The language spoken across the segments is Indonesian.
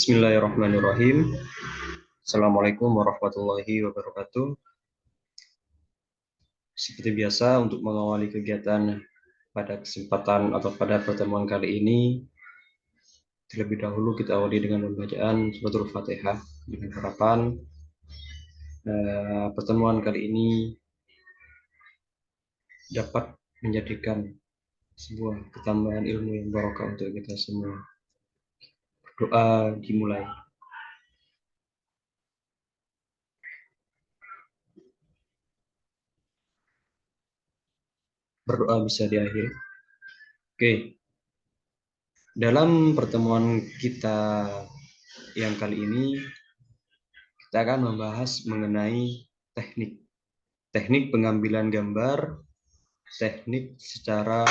Bismillahirrahmanirrahim. Assalamualaikum warahmatullahi wabarakatuh. Seperti biasa, untuk mengawali kegiatan pada kesempatan atau pada pertemuan kali ini, terlebih dahulu kita awali dengan pembacaan suratul Fatihah dengan harapan pertemuan kali ini dapat menjadikan sebuah ketambahan ilmu yang barokah untuk kita semua. Doa dimulai. Berdoa bisa diakhiri. Oke. Dalam pertemuan kita yang kali ini, kita akan membahas mengenai teknik pengambilan gambar, teknik secara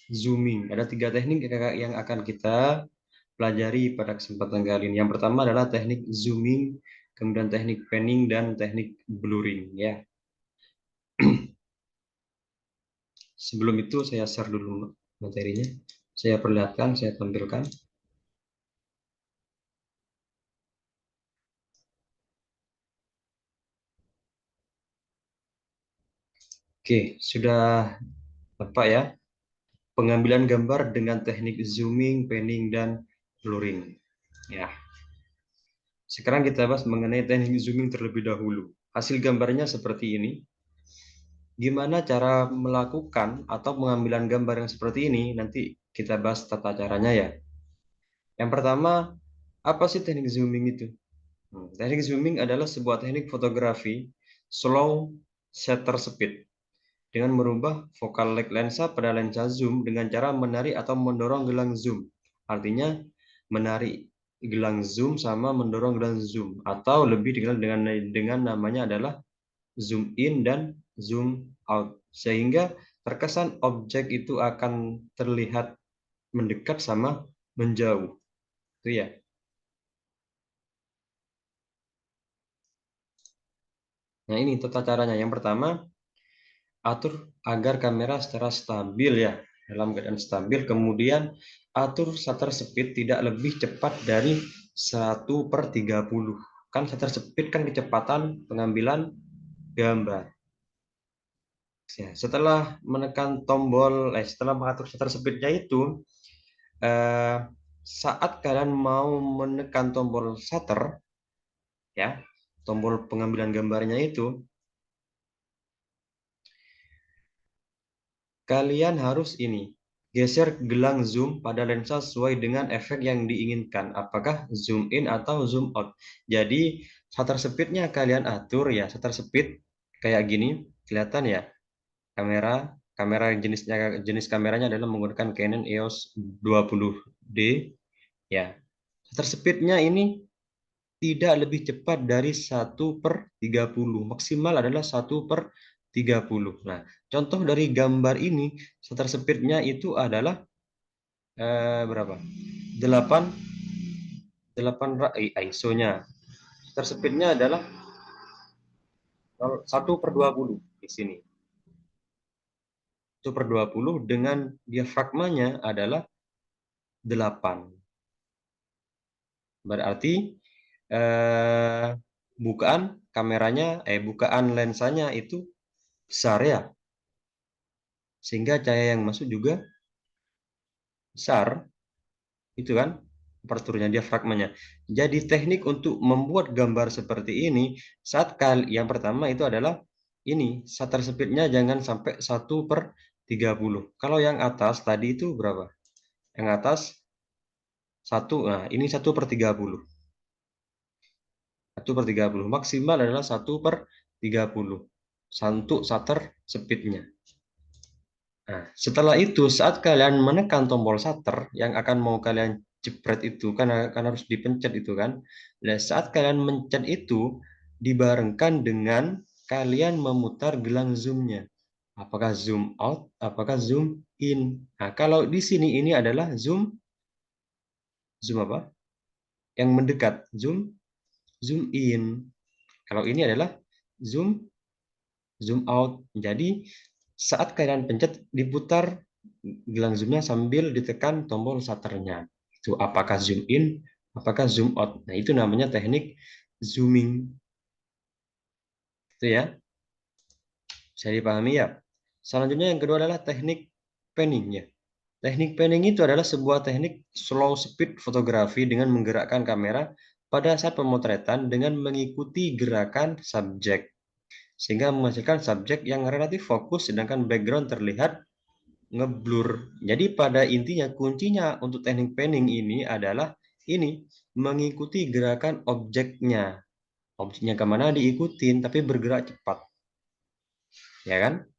zooming. Ada 3 teknik yang akan kita pelajari pada kesempatan kali ini. Yang pertama adalah teknik zooming, kemudian teknik panning, dan teknik blurring. Ya. Sebelum itu saya share dulu materinya. Saya perlihatkan, saya tampilkan. Oke, sudah apa ya? Pengambilan gambar dengan teknik zooming, panning, dan blurring. Ya. Sekarang kita bahas mengenai teknik zooming terlebih dahulu. Hasil gambarnya seperti ini. Gimana cara melakukan atau pengambilan gambar yang seperti ini? Nanti kita bahas tata caranya ya. Yang pertama, apa sih teknik zooming itu? Teknik zooming adalah sebuah teknik fotografi slow shutter speed dengan merubah focal length lensa pada lensa zoom dengan cara menarik atau mendorong gelang zoom. Artinya menarik gelang zoom sama mendorong gelang zoom, atau lebih dikenal dengan namanya adalah zoom in dan zoom out, sehingga terkesan objek itu akan terlihat mendekat sama menjauh. Itu ya. Nah, ini tata caranya. Yang pertama, atur agar kamera secara stabil ya, dalam keadaan stabil. Kemudian atur shutter speed tidak lebih cepat dari 1/30. Kan shutter speed kan kecepatan pengambilan gambar. Ya, setelah menekan tombol, setelah mengatur shutter speed-nya itu, saat kalian mau menekan tombol shutter, ya, tombol pengambilan gambarnya itu, kalian harus geser gelang zoom pada lensa sesuai dengan efek yang diinginkan. Apakah zoom in atau zoom out. Jadi shutter speed-nya kalian atur ya, shutter speed kayak gini, kelihatan ya. Kamera jenis kameranya adalah menggunakan Canon EOS 20D ya. Shutter speed-nya ini tidak lebih cepat dari 1/30. Maksimal adalah 1/30. Nah, contoh dari gambar ini, shutter speed-nya itu adalah berapa? 8 ISO-nya. Shutter speed-nya adalah 1/20 di sini. 1/20 dengan diafragmanya adalah 8. Berarti bukaan lensanya itu besar ya, sehingga cahaya yang masuk juga besar, itu kan aperturnya, diafragmanya. Jadi teknik untuk membuat gambar seperti ini, yang pertama itu adalah ini shutter speed-nya jangan sampai 1/30. Kalau yang atas tadi itu berapa? Yang atas 1, nah ini 1/30. 1/30 maksimal adalah 1/30 untuk shutter speed-nya. Nah, setelah itu saat kalian menekan tombol shutter yang akan mau kalian jepret itu kan harus dipencet itu kan. Nah, saat kalian mencet itu dibarengkan dengan kalian memutar gelang zoom-nya. Apakah zoom out, apakah zoom in. Nah, kalau di sini ini adalah zoom apa? Yang mendekat, zoom in. Kalau ini adalah zoom out. Jadi saat kalian pencet diputar gelang zoomnya sambil ditekan tombol shutternya. Itu apakah zoom in Apakah zoom out? Nah, itu namanya teknik zooming. Itu ya. Bisa dipahami ya. Selanjutnya yang kedua adalah teknik panning ya. Teknik panning itu adalah sebuah teknik slow speed fotografi dengan menggerakkan kamera pada saat pemotretan dengan mengikuti gerakan subjek sehingga menghasilkan subjek yang relatif fokus sedangkan background terlihat ngeblur. Jadi pada intinya kuncinya untuk teknik panning ini adalah ini mengikuti gerakan objeknya. Objeknya kemana diikutin tapi bergerak cepat, ya kan?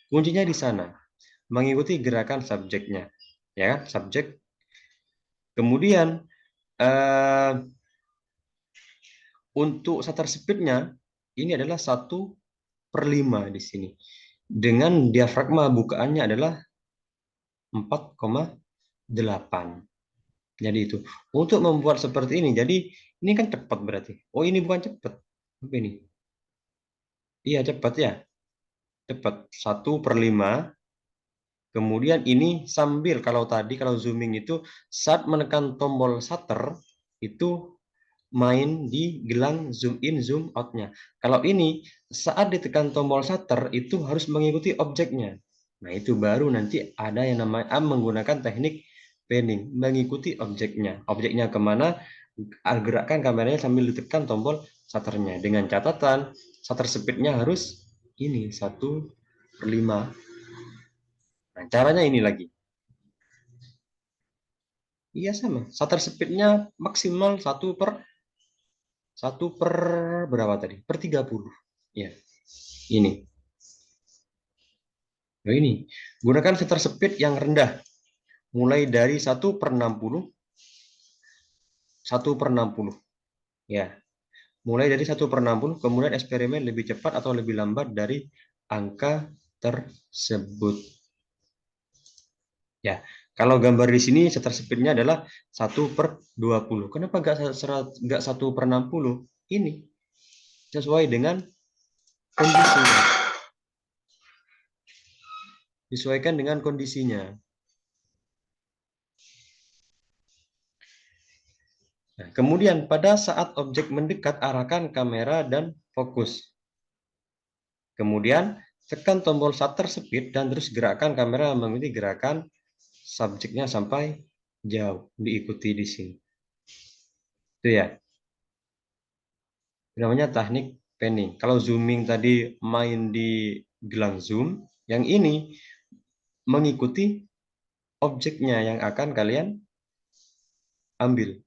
Kuncinya di sana, mengikuti gerakan subjeknya, ya kan? Subjek. Kemudian untuk shutter speed-nya ini adalah 1/5 di sini. Dengan diafragma bukaannya adalah 4,8. Jadi itu. Untuk membuat seperti ini, jadi ini kan cepat berarti. Oh, ini bukan cepat. Apa ini? Iya, cepat ya. Cepat. 1/5. Kemudian ini sambil kalau tadi kalau zooming itu saat menekan tombol shutter itu main di gelang zoom in zoom out-nya. Kalau ini saat ditekan tombol shutter itu harus mengikuti objeknya. Nah, itu baru nanti ada yang namanya menggunakan teknik panning, mengikuti objeknya. Objeknya kemana, gerakkan kameranya sambil ditekan tombol shutternya. Dengan catatan shutter speed-nya harus ini 1/5. Nah, caranya ini lagi. Iya sama. Shutter speed-nya maksimal 1/1 per berapa tadi? Per 30. Ya, ini. Nah, ini. Gunakan shutter speed yang rendah. Mulai dari 1/60. 1/60. Ya. Mulai dari 1/60. Kemudian eksperimen lebih cepat atau lebih lambat dari angka tersebut. Ya. Kalau gambar di sini shutter speed-nya adalah 1/20. Kenapa nggak 1/60? Ini sesuai dengan kondisinya. Disesuaikan dengan kondisinya. Nah, kemudian pada saat objek mendekat, arahkan kamera dan fokus. Kemudian tekan tombol shutter speed dan terus gerakkan kamera mengikuti gerakan subjeknya sampai jauh. Diikuti di sini. Itu ya. Namanya teknik panning. Kalau zooming tadi main di gelang zoom, yang ini mengikuti objeknya yang akan kalian ambil.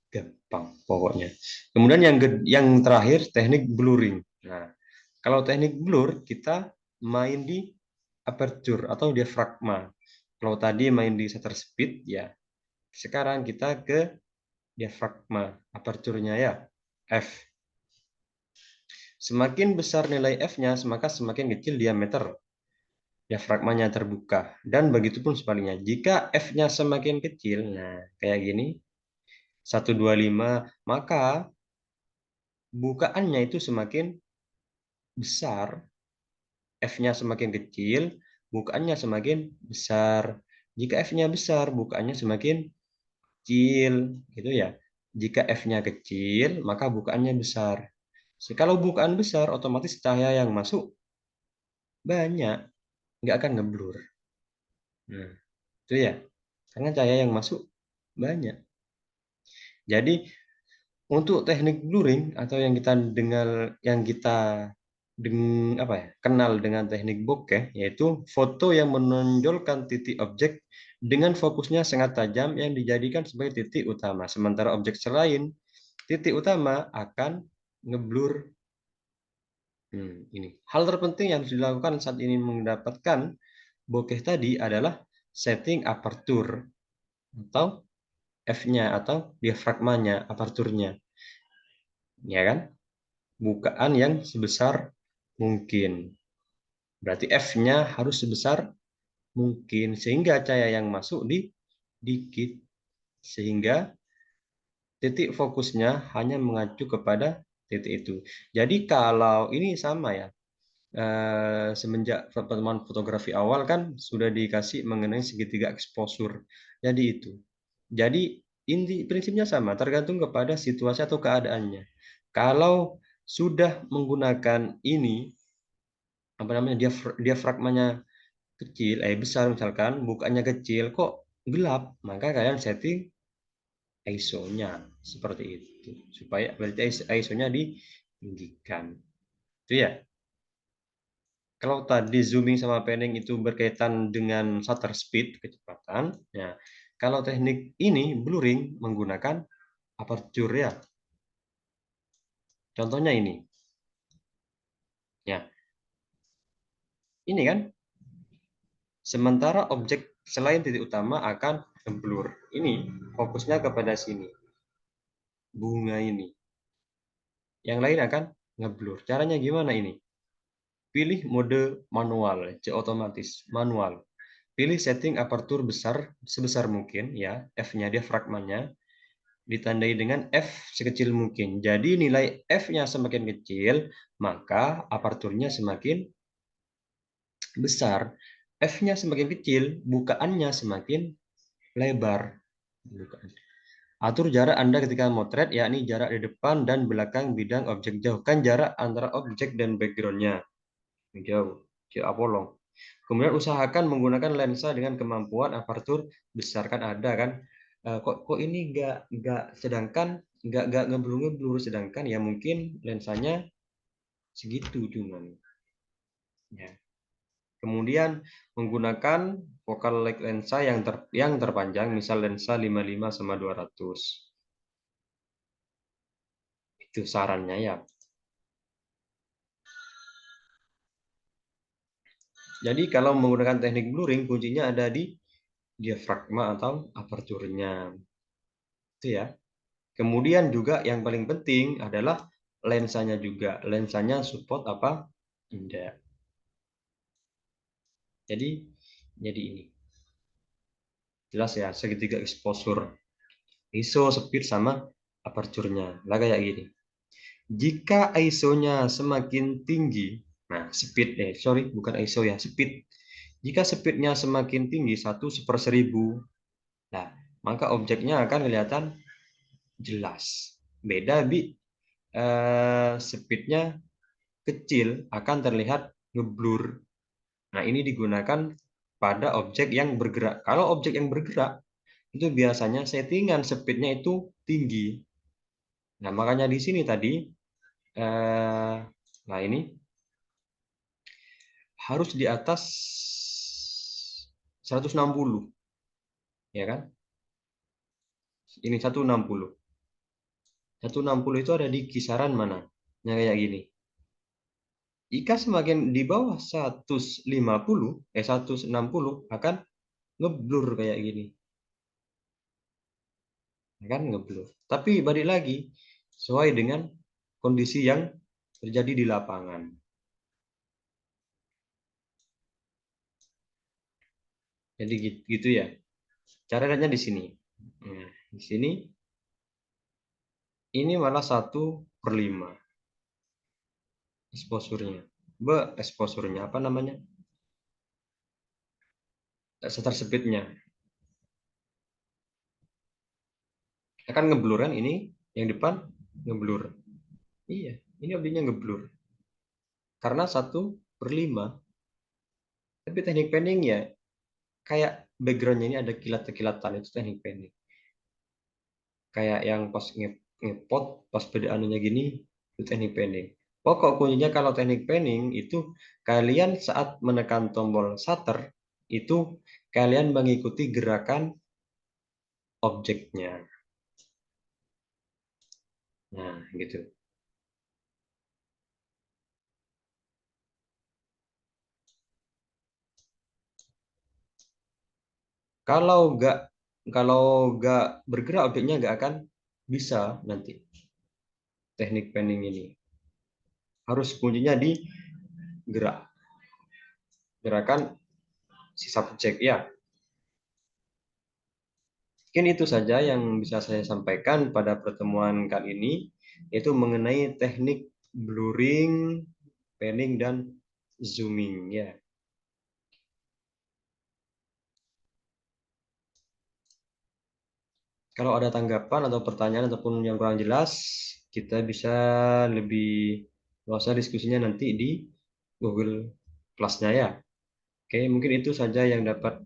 Gampang pokoknya. Kemudian yang terakhir teknik blurring. Nah, kalau teknik blur kita main di aperture atau diafragma. Kalau tadi main di shutter speed ya. Sekarang kita ke diafragma, aperture-nya ya, F. Semakin besar nilai F-nya, maka semakin kecil diameter diafragmanya terbuka. Dan begitupun sebaliknya. Jika F-nya semakin kecil, nah kayak gini, 125, maka bukaannya itu semakin besar, F-nya semakin kecil, bukaannya semakin besar. Jika F-nya besar, bukaannya semakin kecil, gitu ya. Jika F-nya kecil, maka bukaannya besar. Kalau bukaan besar, otomatis cahaya yang masuk banyak, nggak akan ngeblur. Nah, itu ya. Karena cahaya yang masuk banyak. Jadi untuk teknik blurring atau yang kita dengar, yang kita apa ya, kenal dengan teknik bokeh, yaitu foto yang menonjolkan titik objek dengan fokusnya sangat tajam yang dijadikan sebagai titik utama. Sementara objek selain titik utama akan ngeblur. Ini. Hal terpenting yang harus dilakukan saat ini mendapatkan bokeh tadi adalah setting aperture atau F-nya atau diafragmanya, aperturnya. Ya kan? Bukaan yang sebesar mungkin. Berarti F-nya harus sebesar mungkin sehingga cahaya yang masuk dikit sehingga titik fokusnya hanya mengacu kepada titik itu. Jadi kalau ini sama ya. semenjak pertemuan fotografi awal kan sudah dikasih mengenai segitiga exposure. Jadi itu. Jadi inti prinsipnya sama, tergantung kepada situasi atau keadaannya. Kalau sudah menggunakan ini, apa namanya, diafragmanya kecil, besar misalkan, bukannya kecil, kok gelap, maka kalian setting ISO-nya seperti itu, supaya berarti ISO-nya ditinggikan. Itu ya. Kalau tadi zooming sama panning itu berkaitan dengan shutter speed, kecepatan, ya. Kalau teknik ini blurring menggunakan aperture ya. Contohnya ini. Ya, ini kan. Sementara objek selain titik utama akan blur. Ini fokusnya kepada sini. Bunga ini. Yang lain akan ngeblur. Caranya gimana ini? Pilih mode manual, otomatis, manual. Pilih setting aperture besar sebesar mungkin ya, F-nya diafragmanya ditandai dengan F sekecil mungkin. Jadi nilai F-nya semakin kecil, maka aperturnya semakin besar. F-nya semakin kecil, bukaannya semakin lebar. Atur jarak Anda ketika motret, yakni jarak di depan dan belakang bidang objek. Jauhkan jarak antara objek dan background-nya. Jauh, jauh apolong. Kemudian usahakan menggunakan lensa dengan kemampuan apertur besar, kan ada kan. Kok ini nggak sedangkan nggak ngeblur sedangkan ya mungkin lensanya segitu cuman ya. Kemudian menggunakan focal length lensa yang terpanjang, misal lensa 55 sama 200. Itu sarannya ya. Jadi kalau menggunakan teknik blurring, kuncinya ada di diafragma atau aperturnya. Itu ya. Kemudian juga yang paling penting adalah lensanya juga. Lensanya support apa? Tidak. Jadi ini. Jelas ya, segitiga exposure. ISO, speed, sama aperturnya. Lah kayak gini. Jika ISO-nya semakin tinggi, nah speed, sorry, bukan ISO ya, speed. Jika speednya semakin tinggi, 1/1000, nah, maka objeknya akan kelihatan jelas. Beda bi speednya kecil akan terlihat ngeblur. Nah, ini digunakan pada objek yang bergerak. Kalau objek yang bergerak itu biasanya settingan speednya itu tinggi. Nah, makanya di sini tadi nah ini harus di atas 160, ya kan? Ini 160. 160 itu ada di kisaran mana? Yang kayak gini. Jika semakin di bawah 150, 160 akan ngeblur kayak gini. Kan ngeblur. Tapi balik lagi sesuai dengan kondisi yang terjadi di lapangan. Jadi gitu ya. Cara lihatnya di sini. Nah, di sini ini malah 1/5 exposure-nya. Exposure-nya apa namanya? Shutter speed-nya. Akan ngeblur kan ini yang depan ngeblur. Iya, ini objeknya ngeblur. Karena 1/5. Tapi teknik panning ya kayak backgroundnya ini ada kilat-kilatan, itu teknik panning. Kayak yang pas ngepot pas beda anunya gini, itu teknik panning. Pokok kuncinya kalau teknik panning itu kalian saat menekan tombol shutter itu kalian mengikuti gerakan objeknya. Nah, gitu. Kalau nggak kalau nggak bergerak objeknya nggak akan bisa nanti teknik panning ini. Harus kuncinya di gerakan si subjek ya. Mungkin itu saja yang bisa saya sampaikan pada pertemuan kali ini, yaitu mengenai teknik blurring, panning, dan zooming ya. Kalau ada tanggapan atau pertanyaan ataupun yang kurang jelas, kita bisa lebih luas diskusinya nanti di Google Class-nya ya. Oke, mungkin itu saja yang dapat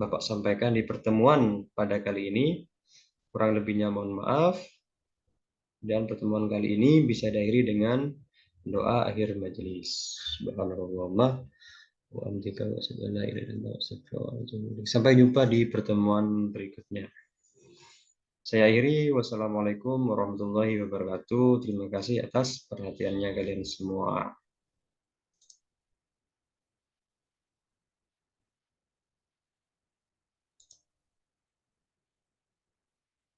Bapak sampaikan di pertemuan pada kali ini. Kurang lebihnya mohon maaf. Dan pertemuan kali ini bisa diakhiri dengan doa akhir majelis. Subhanallah. Sampai jumpa di pertemuan berikutnya. Saya akhiri. Wassalamualaikum warahmatullahi wabarakatuh. Terima kasih atas perhatiannya kalian semua.